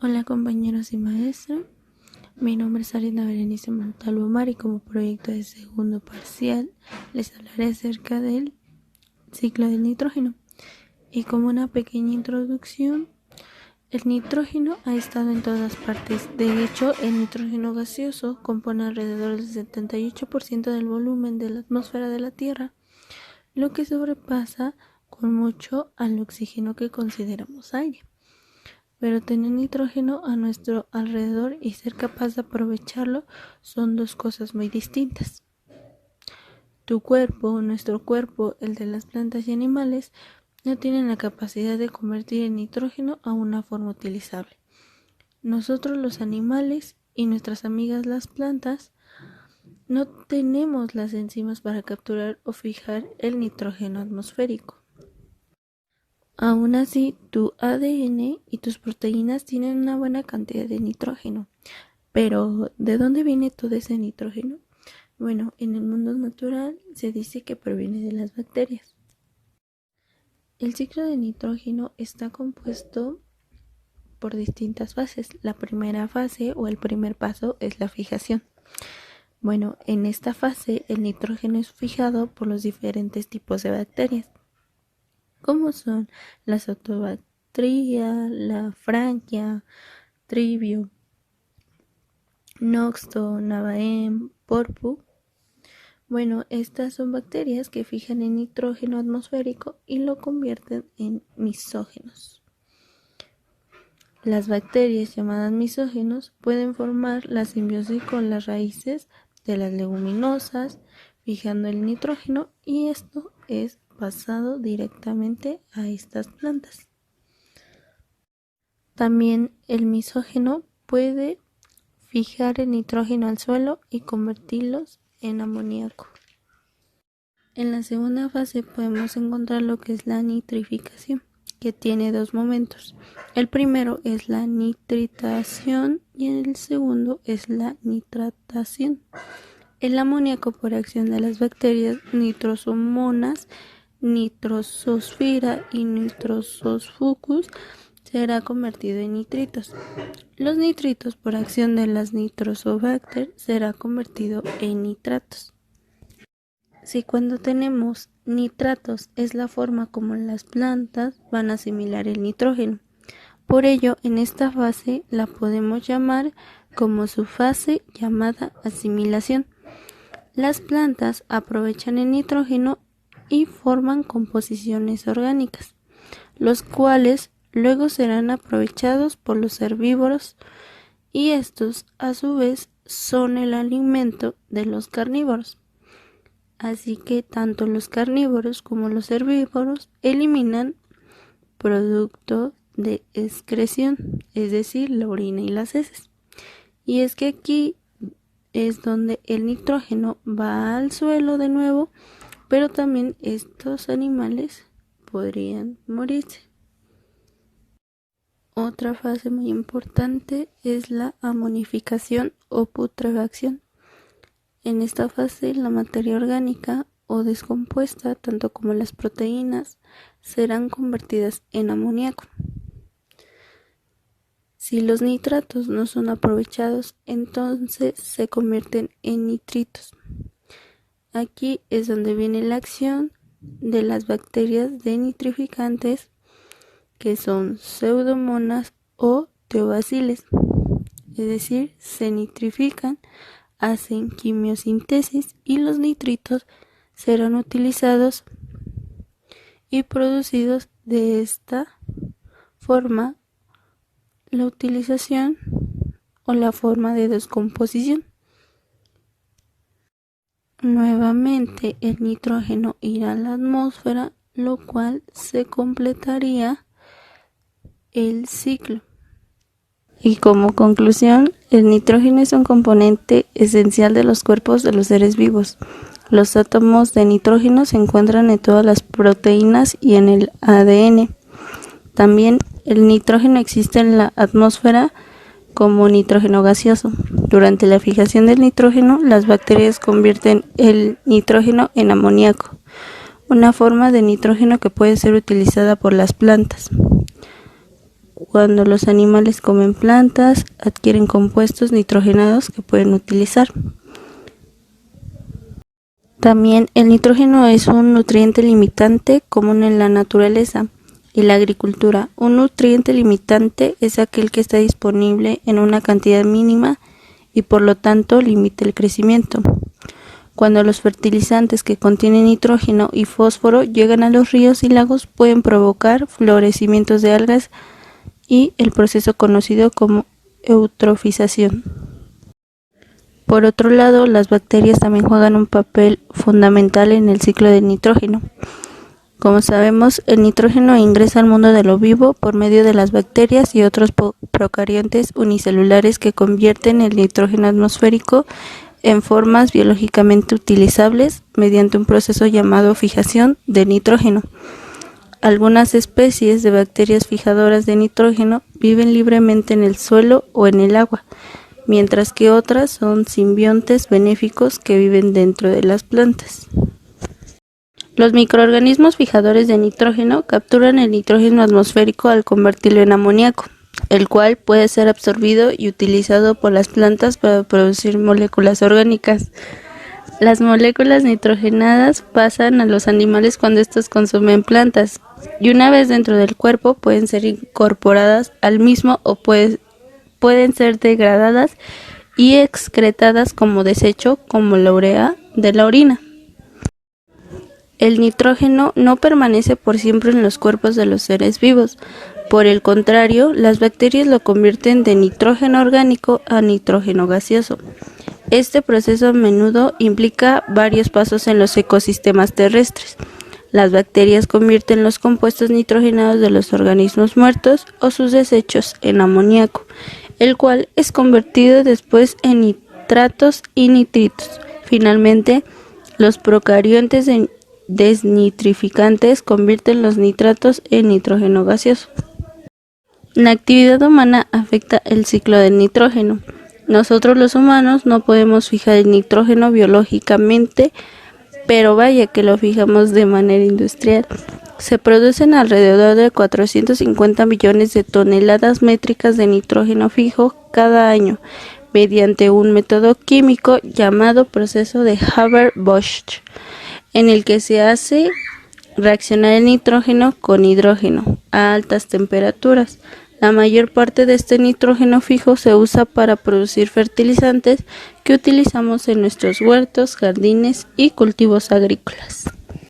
Hola compañeros y maestra, mi nombre es Ariana Berenice Montalvo Omar y como proyecto de segundo parcial les hablaré acerca del ciclo del nitrógeno. Y como una pequeña introducción, el nitrógeno ha estado en todas partes. De hecho, el nitrógeno gaseoso compone alrededor del 78% del volumen de la atmósfera de la Tierra, lo que sobrepasa con mucho al oxígeno que consideramos aire. Pero tener nitrógeno a nuestro alrededor y ser capaz de aprovecharlo son dos cosas muy distintas. Tu cuerpo, nuestro cuerpo, el de las plantas y animales, no tienen la capacidad de convertir el nitrógeno a una forma utilizable. Nosotros los animales y nuestras amigas las plantas no tenemos las enzimas para capturar o fijar el nitrógeno atmosférico. Aún así, tu ADN y tus proteínas tienen una buena cantidad de nitrógeno. Pero, ¿de dónde viene todo ese nitrógeno? Bueno, en el mundo natural se dice que proviene de las bacterias. El ciclo de nitrógeno está compuesto por distintas fases. La primera fase o el primer paso es la fijación. Bueno, en esta fase el nitrógeno es fijado por los diferentes tipos de bacterias, como son la Azotobacteria, la Frankia, Trivio, Noxto, Navaem, Porphu. Bueno, estas son bacterias que fijan el nitrógeno atmosférico y lo convierten en misógenos. Las bacterias llamadas misógenos pueden formar la simbiosis con las raíces de las leguminosas, fijando el nitrógeno, y esto es pasado directamente a estas plantas. También el misógeno puede fijar el nitrógeno al suelo y convertirlos en amoníaco. En la segunda fase podemos encontrar lo que es la nitrificación, que tiene dos momentos. El primero es la nitritación y el segundo es la nitratación. El amoníaco, por acción de las bacterias Nitrosomonas, Nitrososfira y Nitrosofucus, será convertido en nitritos. Los nitritos, por acción de las Nitrosobacter, será convertido en nitratos. Si cuando tenemos nitratos es la forma como las plantas van a asimilar el nitrógeno. Por ello, en esta fase la podemos llamar como su fase llamada asimilación. Las plantas aprovechan el nitrógeno y forman composiciones orgánicas, los cuales luego serán aprovechados por los herbívoros, y estos a su vez son el alimento de los carnívoros. Así que tanto los carnívoros como los herbívoros eliminan producto de excreción, es decir, la orina y las heces. Y es que aquí es donde el nitrógeno va al suelo de nuevo, pero también estos animales podrían morirse. Otra fase muy importante es la amonificación o putrefacción. En esta fase la materia orgánica o descompuesta, tanto como las proteínas, serán convertidas en amoníaco. Si los nitratos no son aprovechados, entonces se convierten en nitritos. Aquí es donde viene la acción de las bacterias denitrificantes, que son pseudomonas o teobaciles, es decir, se nitrifican, hacen quimiosintesis y los nitritos serán utilizados y producidos de esta forma. La utilización o la forma de descomposición. Nuevamente el nitrógeno irá a la atmósfera, lo cual se completaría el ciclo. Y como conclusión, el nitrógeno es un componente esencial de los cuerpos de los seres vivos. Los átomos de nitrógeno se encuentran en todas las proteínas y en el ADN. También el nitrógeno existe en la atmósfera como nitrógeno gaseoso. Durante la fijación del nitrógeno, las bacterias convierten el nitrógeno en amoníaco, una forma de nitrógeno que puede ser utilizada por las plantas. cuando los animales comen plantas, adquieren compuestos nitrogenados que pueden utilizar. También el nitrógeno es un nutriente limitante común en la naturaleza y la agricultura. Un nutriente limitante es aquel que está disponible en una cantidad mínima y por lo tanto limita el crecimiento. Cuando los fertilizantes que contienen nitrógeno y fósforo llegan a los ríos y lagos, pueden provocar florecimientos de algas y el proceso conocido como eutrofización. Por otro lado, las bacterias también juegan un papel fundamental en el ciclo del nitrógeno. Como sabemos, el nitrógeno ingresa al mundo de lo vivo por medio de las bacterias y otros procariontes unicelulares que convierten el nitrógeno atmosférico en formas biológicamente utilizables mediante un proceso llamado fijación de nitrógeno. Algunas especies de bacterias fijadoras de nitrógeno viven libremente en el suelo o en el agua, mientras que otras son simbiontes benéficos que viven dentro de las plantas. Los microorganismos fijadores de nitrógeno capturan el nitrógeno atmosférico al convertirlo en amoníaco, el cual puede ser absorbido y utilizado por las plantas para producir moléculas orgánicas. Las moléculas nitrogenadas pasan a los animales cuando estos consumen plantas, y una vez dentro del cuerpo pueden ser incorporadas al mismo o pueden ser degradadas y excretadas como desecho, como la urea de la orina. El nitrógeno no permanece por siempre en los cuerpos de los seres vivos. Por el contrario, las bacterias lo convierten de nitrógeno orgánico a nitrógeno gaseoso. Este proceso a menudo implica varios pasos en los ecosistemas terrestres. Las bacterias convierten los compuestos nitrogenados de los organismos muertos o sus desechos en amoníaco, el cual es convertido después en nitratos y nitritos. Finalmente, los procariontes desnitrificantes convierten los nitratos en nitrógeno gaseoso. La actividad humana afecta el ciclo del nitrógeno. Nosotros los humanos no podemos fijar el nitrógeno biológicamente, pero vaya que lo fijamos de manera industrial. Se producen alrededor de 450 millones de toneladas métricas de nitrógeno fijo cada año, mediante un método químico llamado proceso de Haber-Bosch, en el que se hace reaccionar el nitrógeno con hidrógeno a altas temperaturas. La mayor parte de este nitrógeno fijo se usa para producir fertilizantes que utilizamos en nuestros huertos, jardines y cultivos agrícolas.